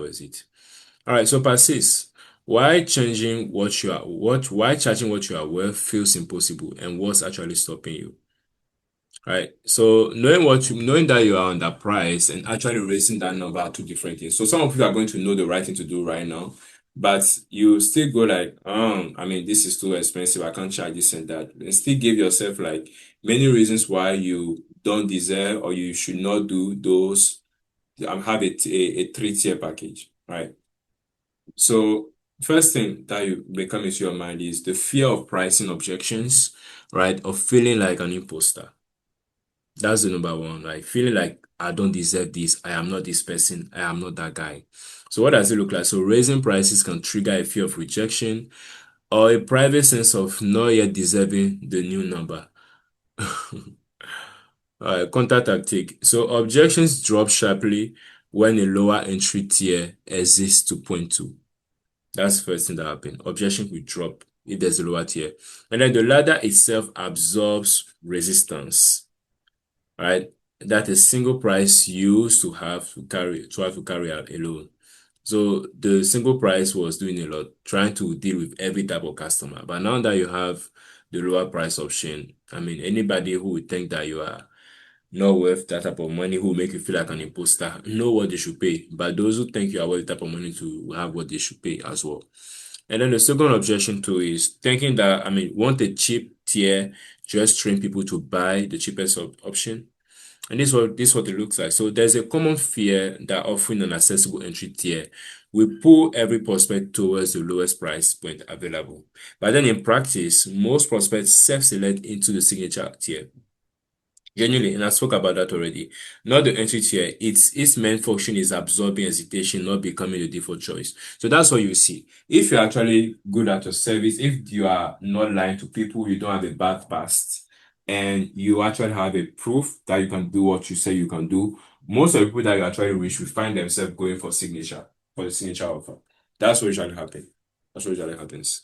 is it? All right, so persist. Why changing what you are why charging what you are worth feels impossible and what's actually stopping you? Right. So knowing that you are underpriced and actually raising that number are two different things. So some of you are going to know the right thing to do right now, but you still go like, I mean, this is too expensive. I can't charge this and that. And still give yourself like many reasons why you don't deserve or you should not do those. Have a three-tier package, right? So first thing that you may come into your mind is the fear of pricing objections, right? Of feeling like an imposter. That's the number one. Like feeling like I don't deserve this. I am not this person. I am not that guy. So what does it look like? So raising prices can trigger a fear of rejection or a private sense of not yet deserving the new number. Counter tactic. So objections drop sharply when a lower entry tier exists to point to. That's the first thing that happens. Objection will drop if there's a lower tier. And then the ladder itself absorbs resistance, right? That a single price used to have to carry out alone. So the single price was doing a lot, trying to deal with every type of customer. But now that you have the lower price option, I mean, anybody who would think that you are not worth that type of money, who will make you feel like an imposter, know what they should pay. But those who think you are worth that type of money to have what they should pay as well. And then the second objection too is thinking that, I mean, want a cheap tier, just train people to buy the cheapest option. And this is what it looks like. So there's a common fear that offering an accessible entry tier will pull every prospect towards the lowest price point available. But then in practice, most prospects self-select into the signature tier. Genuinely, and I spoke about that already. Not the entry tier. Its main function is absorbing hesitation, not becoming the default choice. So that's what you see. If you're actually good at your service, if you are not lying to people, you don't have a bad past, and you actually have a proof that you can do what you say you can do, most of the people that you actually reach will find themselves going for the signature offer. That's what usually happens. That's what usually happens.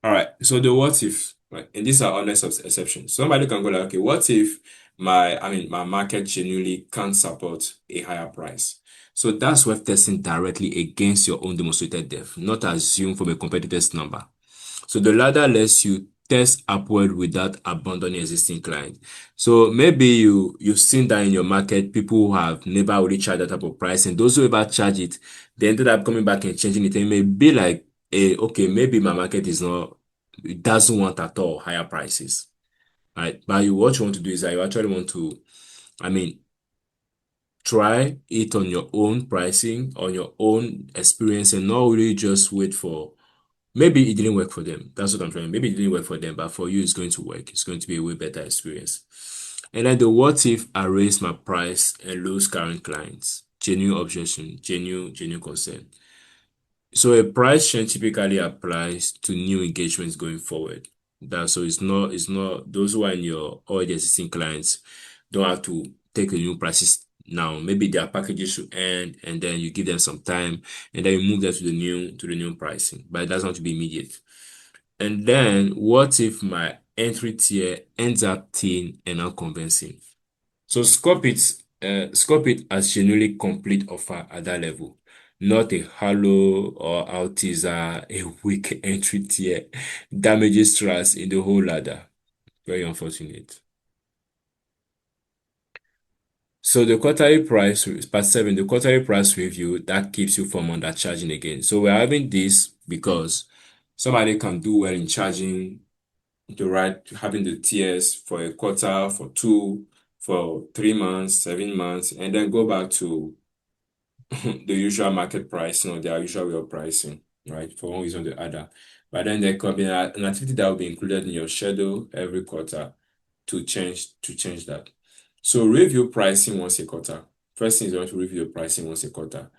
All right. So the what if, right? And these are honest exceptions. Somebody can go like, okay, what if my market genuinely can't support a higher price? So that's worth testing directly against your own demonstrated depth, not assume from a competitor's number. So the ladder lets you test upward without abandoning existing client. So maybe you've seen that in your market, people who have never really charged that type of price, and those who ever charge it, they ended up coming back and changing it. And it may be like, okay, maybe my market is not, it doesn't want at all higher prices, right? But what you want to do is that you actually want to, I mean, try it on your own pricing, on your own experience, and not really just wait for. Maybe it didn't work for them. That's what I'm trying. Maybe it didn't work for them, but for you, it's going to work. It's going to be a way better experience. And then the what if I raise my price and lose current clients? Genuine objection, genuine concern. So a price change typically applies to new engagements going forward. It's not those who are in your already existing clients don't have to take the new prices now. Maybe their packages should end and then you give them some time and then you move them to the new pricing. But it doesn't have to be immediate. And then what if my entry tier ends up thin and unconvincing? So scope it as genuinely complete offer at that level, not a hollow or out teaser, a weak entry tier damages trust in the whole ladder. Very unfortunate. So part 7, the quarterly price review that keeps you from undercharging again. So we're having this because somebody can do well in charging having the tiers for a quarter, for two, for 3 months, 7 months, and then go back to the usual market price, their usual way of pricing, right? For one reason or the other. But then there could be an activity that will be included in your schedule every quarter to change that. So review pricing once a quarter. First thing is you want to review your pricing once a quarter,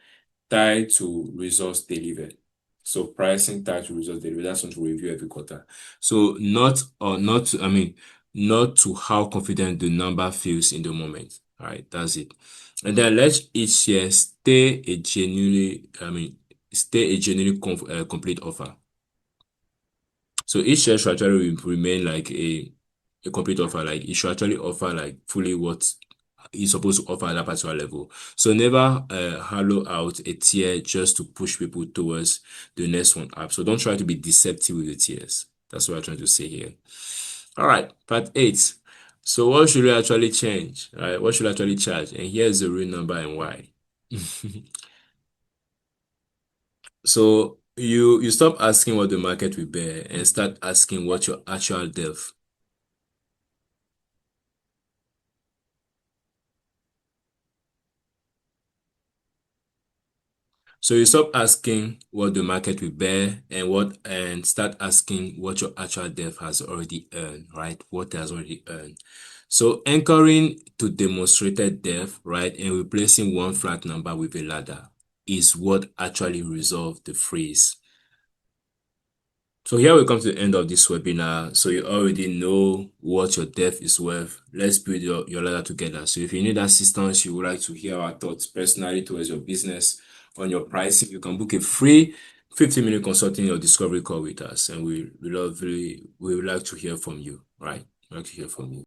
tied to results delivered. So pricing tied to results delivered. That's something to review every quarter. So not to how confident the number feels in the moment. All right, that's it. And then let each year stay a genuinely complete offer. So each year should actually remain like a complete offer. Like it should actually offer like fully what you're supposed to offer at that particular level. So never hollow out a tier just to push people towards the next one up. So don't try to be deceptive with the tiers. That's what I'm trying to say here. All right, part 8. So what should we actually change? Right? What should I actually charge? And here's the real number and why. So you stop asking what the market will bear and start asking what your actual depth. So you stop asking what the market will bear and start asking what your actual dev has already earned, right? What it has already earned. So anchoring to demonstrated dev, right, and replacing one flat number with a ladder is what actually resolve the freeze. So here we come to the end of this webinar. So you already know what your dev is worth. Let's build your ladder together. So if you need assistance, you would like to hear our thoughts personally towards your business on your pricing, you can book a free 15-minute consulting or discovery call with us. And we would like to hear from you, right? We like to hear from you.